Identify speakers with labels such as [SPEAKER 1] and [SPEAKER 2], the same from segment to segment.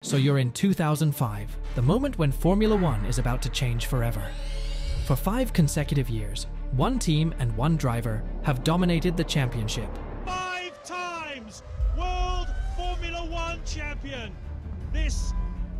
[SPEAKER 1] So you're in 2005, the moment when Formula One is about to change forever. For 5 consecutive years, one team and one driver have dominated the championship.
[SPEAKER 2] 5 times World Formula One champion. This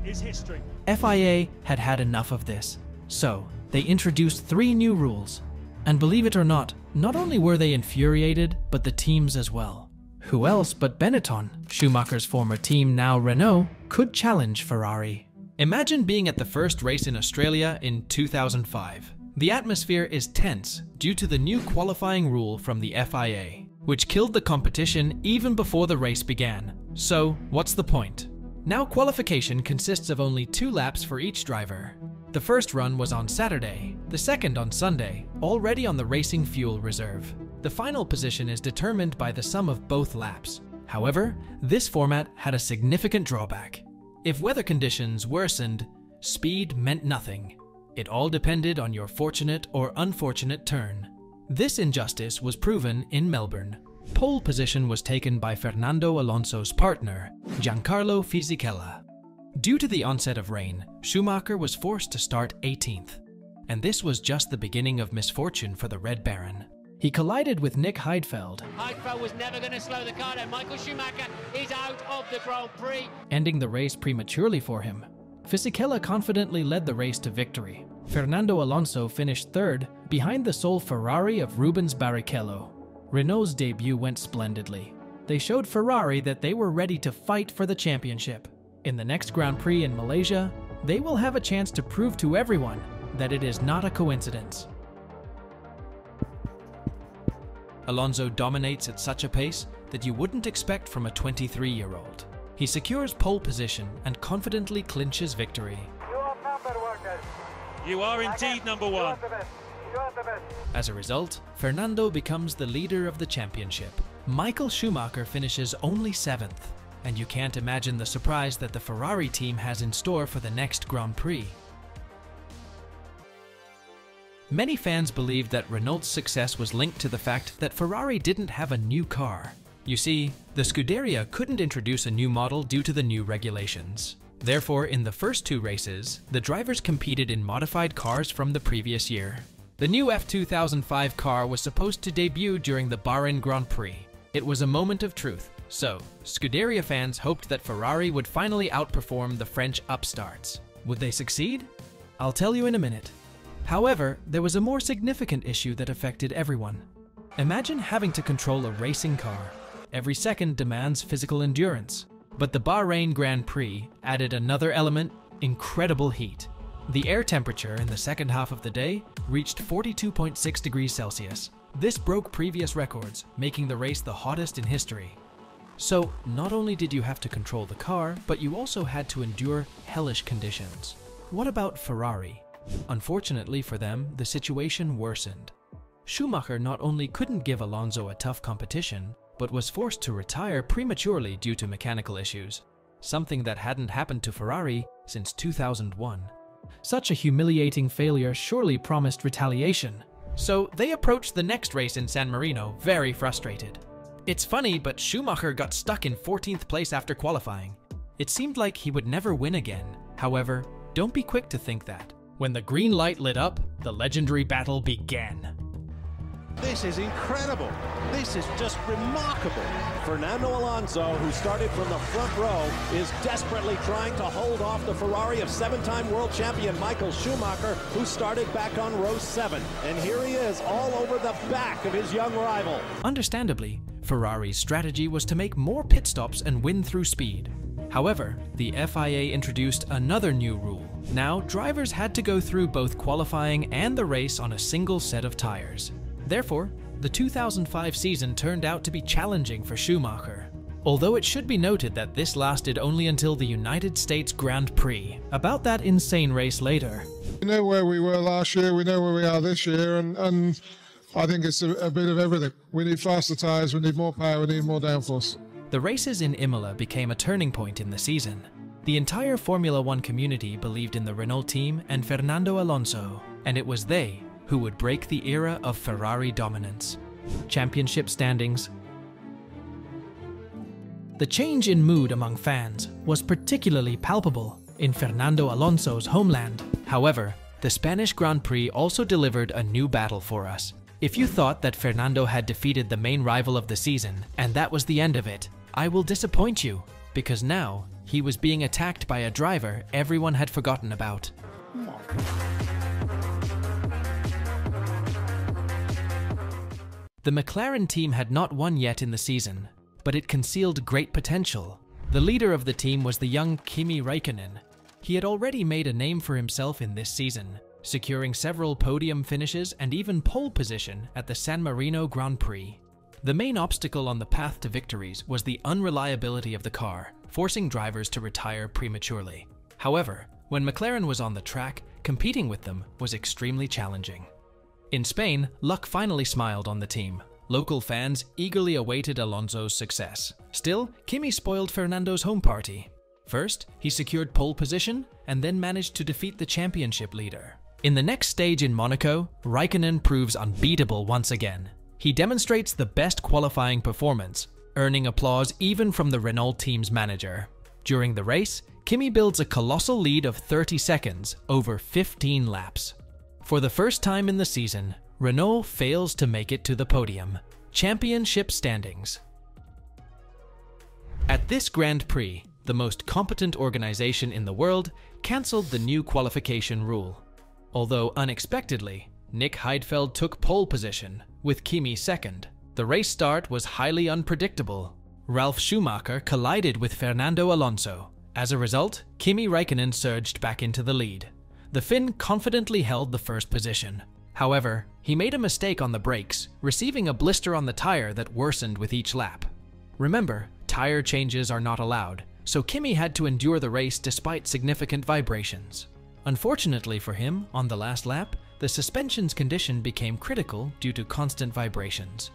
[SPEAKER 2] is history.
[SPEAKER 1] FIA had had enough of this, so they introduced 3 new rules. And believe it or not only were they infuriated, but the teams as well. Who else but Benetton, Schumacher's former team, now Renault, could challenge Ferrari? Imagine being at the first race in Australia in 2005. The atmosphere is tense due to the new qualifying rule from the FIA, which killed the competition even before the race began. So, what's the point? Now qualification consists of only 2 laps for each driver. The first run was on Saturday, the second on Sunday, already on the racing fuel reserve. The final position is determined by the sum of both laps. However, this format had a significant drawback. If weather conditions worsened, speed meant nothing. It all depended on your fortunate or unfortunate turn. This injustice was proven in Melbourne. Pole position was taken by Fernando Alonso's partner, Giancarlo Fisichella. Due to the onset of rain, Schumacher was forced to start 18th. And this was just the beginning of misfortune for the Red Baron. He collided with Nick Heidfeld.
[SPEAKER 3] Heidfeld was never going to slow the car down. Michael Schumacher is out of the Grand Prix,
[SPEAKER 1] ending the race prematurely for him. Fisichella confidently led the race to victory. Fernando Alonso finished 3rd, behind the sole Ferrari of Rubens Barrichello. Renault's debut went splendidly. They showed Ferrari that they were ready to fight for the championship. In the next Grand Prix in Malaysia, they will have a chance to prove to everyone that it is not a coincidence. Alonso dominates at such a pace that you wouldn't expect from a 23-year-old. He secures pole position and confidently clinches victory.
[SPEAKER 2] You are indeed number 1.
[SPEAKER 1] As a result, Fernando becomes the leader of the championship. Michael Schumacher finishes only 7th, and you can't imagine the surprise that the Ferrari team has in store for the next Grand Prix. Many fans believed that Renault's success was linked to the fact that Ferrari didn't have a new car. You see, the Scuderia couldn't introduce a new model due to the new regulations. Therefore, in the first 2 races, the drivers competed in modified cars from the previous year. The new F2005 car was supposed to debut during the Bahrain Grand Prix. It was a moment of truth, so Scuderia fans hoped that Ferrari would finally outperform the French upstarts. Would they succeed? I'll tell you in a minute. However, there was a more significant issue that affected everyone. Imagine having to control a racing car. Every second demands physical endurance. But the Bahrain Grand Prix added another element: incredible heat. The air temperature in the second half of the day reached 42.6 degrees Celsius. This broke previous records, making the race the hottest in history. So, not only did you have to control the car, but you also had to endure hellish conditions. What about Ferrari? Unfortunately for them, the situation worsened. Schumacher not only couldn't give Alonso a tough competition, but was forced to retire prematurely due to mechanical issues, something that hadn't happened to Ferrari since 2001. Such a humiliating failure surely promised retaliation. So they approached the next race in San Marino very frustrated. It's funny, but Schumacher got stuck in 14th place after qualifying. It seemed like he would never win again. However, don't be quick to think that. When the green light lit up, the legendary battle began.
[SPEAKER 4] This is incredible. This is just remarkable. Fernando Alonso, who started from the front row, is desperately trying to hold off the Ferrari of 7-time world champion Michael Schumacher, who started back on row 7. And here he is, all over the back of his young rival.
[SPEAKER 1] Understandably, Ferrari's strategy was to make more pit stops and win through speed. However, the FIA introduced another new rule. Now, drivers had to go through both qualifying and the race on a single set of tires. Therefore, the 2005 season turned out to be challenging for Schumacher. Although it should be noted that this lasted only until the United States Grand Prix. About that insane race later.
[SPEAKER 5] We know where we were last year, we know where we are this year, and I think it's a bit of everything. We need faster tyres, we need more power, we need more downforce.
[SPEAKER 1] The races in Imola became a turning point in the season. The entire Formula One community believed in the Renault team and Fernando Alonso, and it was they who would break the era of Ferrari dominance. Championship standings. The change in mood among fans was particularly palpable in Fernando Alonso's homeland. However, the Spanish Grand Prix also delivered a new battle for us. If you thought that Fernando had defeated the main rival of the season, and that was the end of it, I will disappoint you, because now he was being attacked by a driver everyone had forgotten about. The McLaren team had not won yet in the season, but it concealed great potential. The leader of the team was the young Kimi Räikkönen. He had already made a name for himself in this season, securing several podium finishes and even pole position at the San Marino Grand Prix. The main obstacle on the path to victories was the unreliability of the car, forcing drivers to retire prematurely. However, when McLaren was on the track, competing with them was extremely challenging. In Spain, luck finally smiled on the team. Local fans eagerly awaited Alonso's success. Still, Kimi spoiled Fernando's home party. First, he secured pole position and then managed to defeat the championship leader. In the next stage in Monaco, Räikkönen proves unbeatable once again. He demonstrates the best qualifying performance, earning applause even from the Renault team's manager. During the race, Kimi builds a colossal lead of 30 seconds over 15 laps. For the first time in the season, Renault fails to make it to the podium. Championship standings. At this Grand Prix, the most competent organization in the world cancelled the new qualification rule. Although unexpectedly, Nick Heidfeld took pole position, with Kimi second. The race start was highly unpredictable. Ralf Schumacher collided with Fernando Alonso. As a result, Kimi Räikkönen surged back into the lead. The Finn confidently held the first position. However, he made a mistake on the brakes, receiving a blister on the tire that worsened with each lap. Remember, tire changes are not allowed, so Kimi had to endure the race despite significant vibrations. Unfortunately for him, on the last lap, the suspension's condition became critical due to constant vibrations.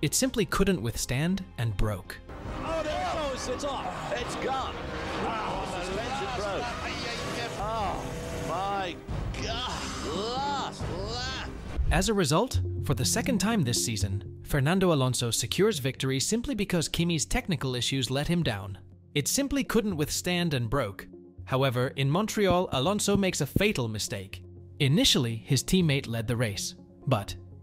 [SPEAKER 1] It simply couldn't withstand and broke.
[SPEAKER 4] Oh, there it goes. It's off. It's gone. Wow, the suspension broke. Oh, my God. Last lap.
[SPEAKER 1] As a result, for the second time this season, Fernando Alonso secures victory simply because Kimi's technical issues let him down. It simply couldn't withstand and broke. However, in Montreal, Alonso makes a fatal mistake. Initially, his teammate led the race,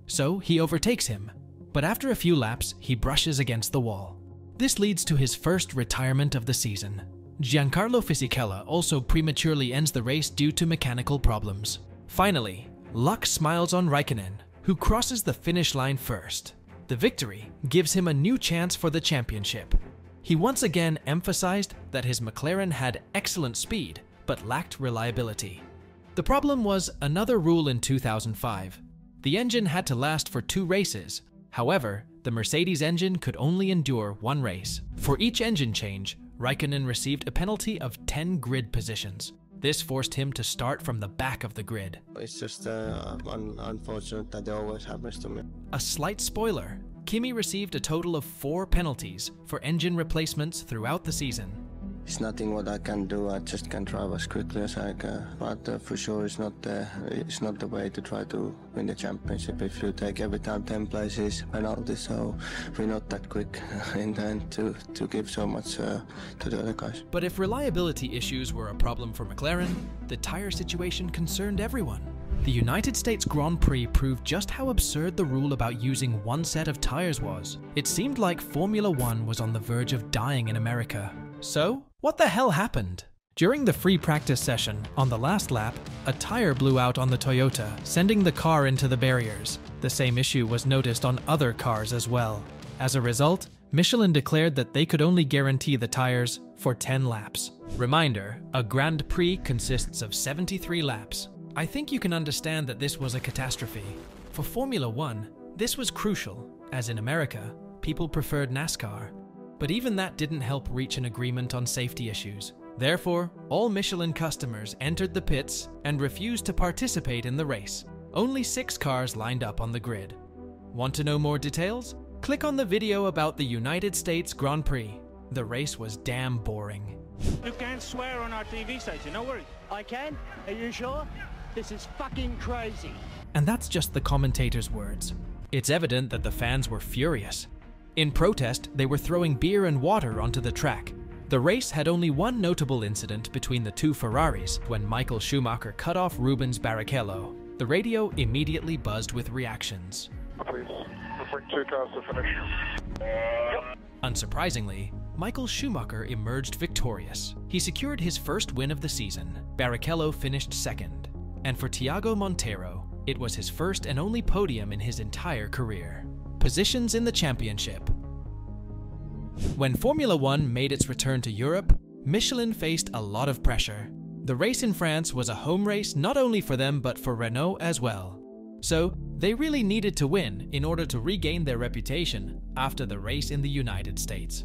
[SPEAKER 1] so he overtakes him. But after a few laps, he brushes against the wall. This leads to his first retirement of the season. Giancarlo Fisichella also prematurely ends the race due to mechanical problems. Finally, luck smiles on Räikkönen, who crosses the finish line first. The victory gives him a new chance for the championship. He once again emphasized that his McLaren had excellent speed, but lacked reliability. The problem was another rule in 2005. The engine had to last for 2 races. However, the Mercedes engine could only endure 1 race. For each engine change, Räikkönen received a penalty of 10 grid positions. This forced him to start from the back of the grid.
[SPEAKER 6] It's just unfortunate that it always happens to me.
[SPEAKER 1] A slight spoiler, Kimi received a total of 4 penalties for engine replacements throughout the season.
[SPEAKER 6] It's nothing what I can do. I just can drive as quickly as I can. But for sure, it's not the way to try to win the championship. If you take every time 10 places penalty, so we're not that quick in the end to give so much to the other guys.
[SPEAKER 1] But if reliability issues were a problem for McLaren, the tire situation concerned everyone. The United States Grand Prix proved just how absurd the rule about using 1 set of tires was. It seemed like Formula One was on the verge of dying in America. So, what the hell happened? During the free practice session, on the last lap, a tire blew out on the Toyota, sending the car into the barriers. The same issue was noticed on other cars as well. As a result, Michelin declared that they could only guarantee the tires for 10 laps. Reminder, a Grand Prix consists of 73 laps. I think you can understand that this was a catastrophe. For Formula One, this was crucial, as in America, people preferred NASCAR. But even that didn't help reach an agreement on safety issues. Therefore, all Michelin customers entered the pits and refused to participate in the race. Only 6 cars lined up on the grid. Want to know more details? Click on the video about the United States Grand Prix. The race was damn boring.
[SPEAKER 2] You can swear on our TV station, no worries.
[SPEAKER 7] I can? Are you sure? This is fucking crazy.
[SPEAKER 1] And that's just the commentators' words. It's evident that the fans were furious. In protest, they were throwing beer and water onto the track. The race had only one notable incident between the two Ferraris when Michael Schumacher cut off Rubens Barrichello. The radio immediately buzzed with reactions.
[SPEAKER 8] Please, bring 2 cars to finish. Yep.
[SPEAKER 1] Unsurprisingly, Michael Schumacher emerged victorious. He secured his first win of the season. Barrichello finished second. And for Thiago Monteiro, it was his first and only podium in his entire career. Positions in the championship. When Formula One made its return to Europe, Michelin faced a lot of pressure. The race in France was a home race not only for them but for Renault as well. So, they really needed to win in order to regain their reputation after the race in the United States.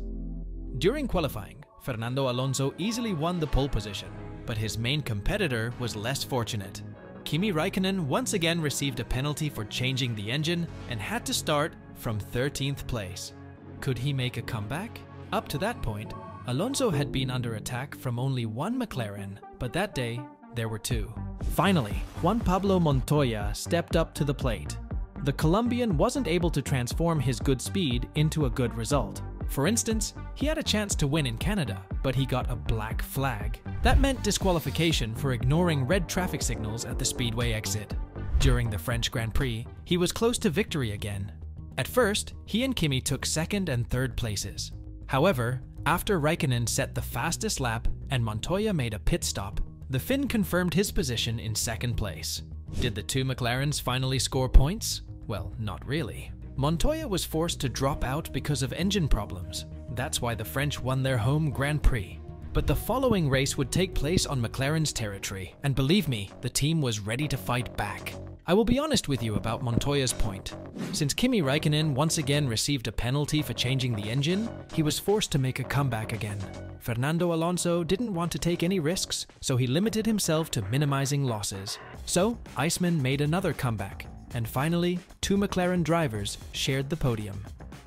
[SPEAKER 1] During qualifying, Fernando Alonso easily won the pole position, but his main competitor was less fortunate. Kimi Räikkönen once again received a penalty for changing the engine and had to start from 13th place. Could he make a comeback? Up to that point, Alonso had been under attack from only one McLaren, but that day, there were two. Finally, Juan Pablo Montoya stepped up to the plate. The Colombian wasn't able to transform his good speed into a good result. For instance, he had a chance to win in Canada, but he got a black flag. That meant disqualification for ignoring red traffic signals at the speedway exit. During the French Grand Prix, he was close to victory again. At first, he and Kimi took second and third places. However, after Räikkönen set the fastest lap and Montoya made a pit stop, the Finn confirmed his position in second place. Did the two McLarens finally score points? Well, not really. Montoya was forced to drop out because of engine problems. That's why the French won their home Grand Prix. But the following race would take place on McLaren's territory, and believe me, the team was ready to fight back. I will be honest with you about Montoya's point. Since Kimi Räikkönen once again received a penalty for changing the engine, he was forced to make a comeback again. Fernando Alonso didn't want to take any risks, so he limited himself to minimizing losses. So, Iceman made another comeback, and finally, two McLaren drivers shared the podium.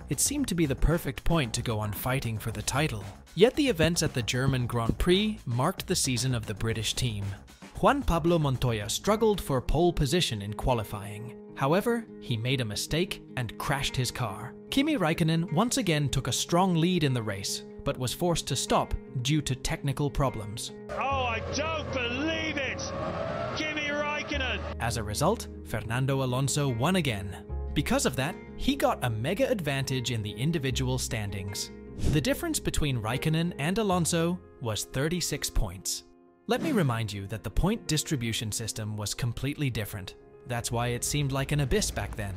[SPEAKER 1] It seemed to be the perfect point to go on fighting for the title. Yet the events at the German Grand Prix marked the season of the British team. Juan Pablo Montoya struggled for pole position in qualifying. However, he made a mistake and crashed his car. Kimi Räikkönen once again took a strong lead in the race, but was forced to stop due to technical problems.
[SPEAKER 2] Oh, I don't believe it! Kimi Räikkönen!
[SPEAKER 1] As a result, Fernando Alonso won again. Because of that, he got a mega advantage in the individual standings. The difference between Räikkönen and Alonso was 36 points. Let me remind you that the point distribution system was completely different. That's why it seemed like an abyss back then.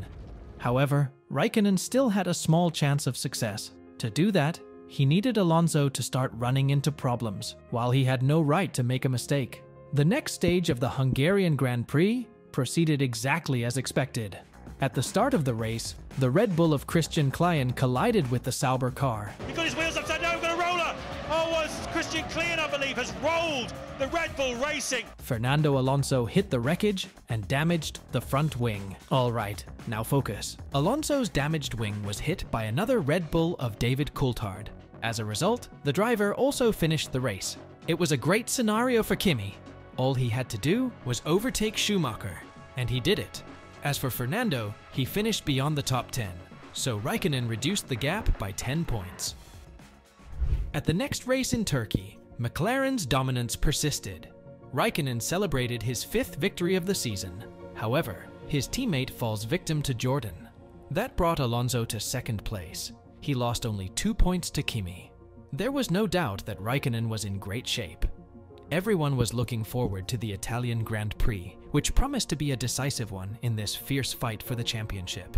[SPEAKER 1] However, Räikkönen still had a small chance of success. To do that, he needed Alonso to start running into problems, while he had no right to make a mistake. The next stage of the Hungarian Grand Prix proceeded exactly as expected. At the start of the race, the Red Bull of Christian Klien collided with the Sauber car.
[SPEAKER 2] He got his wheels upside down, got a roller! Oh, was Christian Klien, I believe, has rolled the Red Bull Racing!
[SPEAKER 1] Fernando Alonso hit the wreckage and damaged the front wing. Alright, now focus. Alonso's damaged wing was hit by another Red Bull of David Coulthard. As a result, the driver also finished the race. It was a great scenario for Kimi. All he had to do was overtake Schumacher, and he did it. As for Fernando, he finished beyond the top 10, so Räikkönen reduced the gap by 10 points. At the next race in Turkey, McLaren's dominance persisted. Räikkönen celebrated his 5th victory of the season. However, his teammate falls victim to Jordan. That brought Alonso to 2nd place. He lost only 2 points to Kimi. There was no doubt that Räikkönen was in great shape. Everyone was looking forward to the Italian Grand Prix, which promised to be a decisive one in this fierce fight for the championship.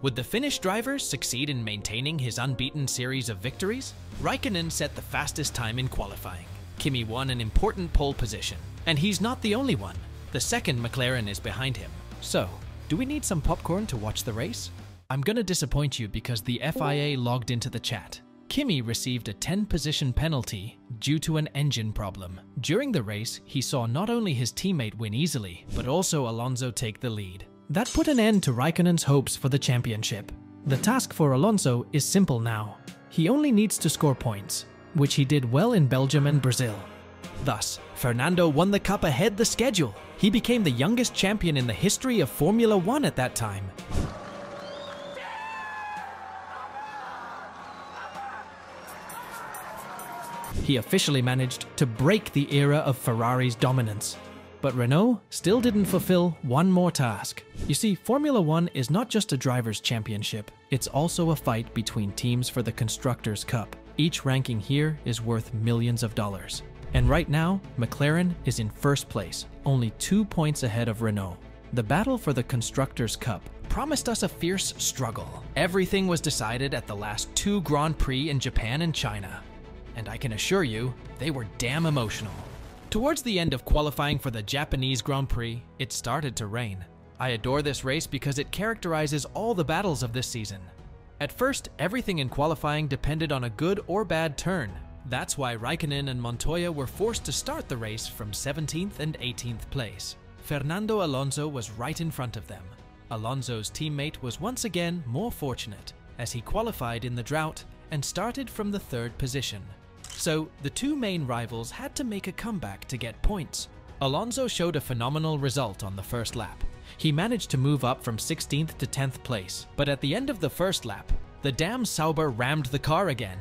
[SPEAKER 1] Would the Finnish driver succeed in maintaining his unbeaten series of victories? Räikkönen set the fastest time in qualifying. Kimi won an important pole position, and he's not the only one. The second McLaren is behind him. So, do we need some popcorn to watch the race? I'm gonna disappoint you because the FIA logged into the chat. Kimi received a 10-position penalty due to an engine problem. During the race, he saw not only his teammate win easily, but also Alonso take the lead. That put an end to Räikkönen's hopes for the championship. The task for Alonso is simple now. He only needs to score points, which he did well in Belgium and Brazil. Thus, Fernando won the cup ahead the schedule. He became the youngest champion in the history of Formula One at that time. he officially managed to break the era of Ferrari's dominance. But Renault still didn't fulfill one more task. You see, Formula One is not just a driver's championship, it's also a fight between teams for the Constructors' Cup. Each ranking here is worth millions of dollars. And right now, McLaren is in first place, only 2 points ahead of Renault. The battle for the Constructors' Cup promised us a fierce struggle. Everything was decided at the last 2 Grand Prix in Japan and China. And I can assure you, they were damn emotional. Towards the end of qualifying for the Japanese Grand Prix, it started to rain. I adore this race because it characterizes all the battles of this season. At first, everything in qualifying depended on a good or bad turn. That's why Raikkonen and Montoya were forced to start the race from 17th and 18th place. Fernando Alonso was right in front of them. Alonso's teammate was once again more fortunate, as he qualified in the drought and started from the 3rd position. So, the 2 main rivals had to make a comeback to get points. Alonso showed a phenomenal result on the first lap. He managed to move up from 16th to 10th place, but at the end of the first lap, the damn Sauber rammed the car again.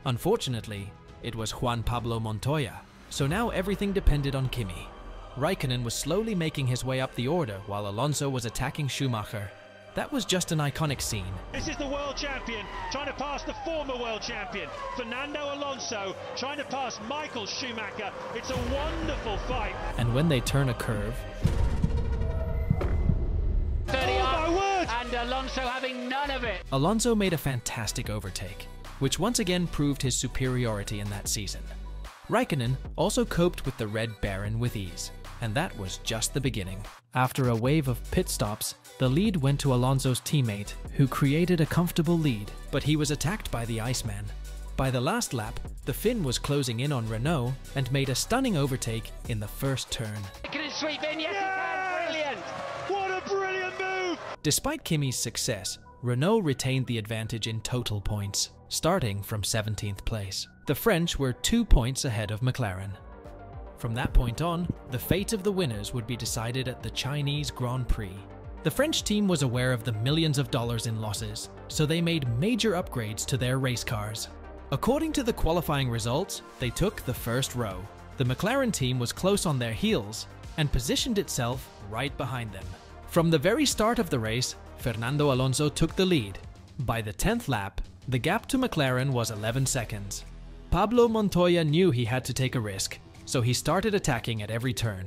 [SPEAKER 1] Unfortunately, it was Juan Pablo Montoya, so now everything depended on Kimi. Raikkonen was slowly making his way up the order while Alonso was attacking Schumacher. That was just an iconic scene.
[SPEAKER 2] This is the world champion trying to pass the former world champion, Fernando Alonso, trying to pass Michael Schumacher. It's a wonderful fight.
[SPEAKER 1] And when they turn a curve,
[SPEAKER 3] 30 up, and Alonso having none of it.
[SPEAKER 1] Alonso made a fantastic overtake, which once again proved his superiority in that season. Raikkonen also coped with the Red Baron with ease, and that was just the beginning. After a wave of pit stops, the lead went to Alonso's teammate, who created a comfortable lead, but he was attacked by the Iceman. By the last lap, the Finn was closing in on Renault and made a stunning overtake in the first turn.
[SPEAKER 3] Can it sweep in? Yes, it can. Brilliant.
[SPEAKER 2] What a brilliant move!
[SPEAKER 1] Despite Kimi's success, Renault retained the advantage in total points, starting from 17th place. The French were 2 points ahead of McLaren. From that point on, the fate of the winners would be decided at the Chinese Grand Prix. The French team was aware of the millions of dollars in losses, so they made major upgrades to their race cars. According to the qualifying results, they took the first row. The McLaren team was close on their heels and positioned itself right behind them. From the very start of the race, Fernando Alonso took the lead. By the 10th lap, the gap to McLaren was 11 seconds. Pablo Montoya knew he had to take a risk, so he started attacking at every turn.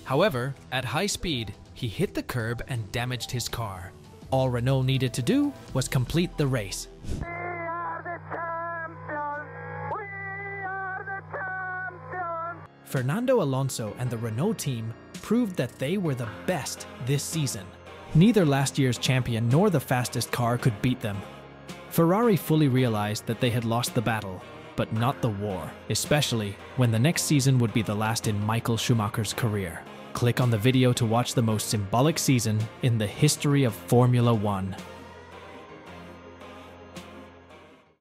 [SPEAKER 1] However, at high speed, he hit the curb and damaged his car. All Renault needed to do was complete the race.
[SPEAKER 8] We are the champions! We are the champions!
[SPEAKER 1] Fernando Alonso and the Renault team proved that they were the best this season. Neither last year's champion nor the fastest car could beat them. Ferrari fully realized that they had lost the battle, but not the war, especially when the next season would be the last in Michael Schumacher's career. Click on the video to watch the most symbolic season in the history of Formula One.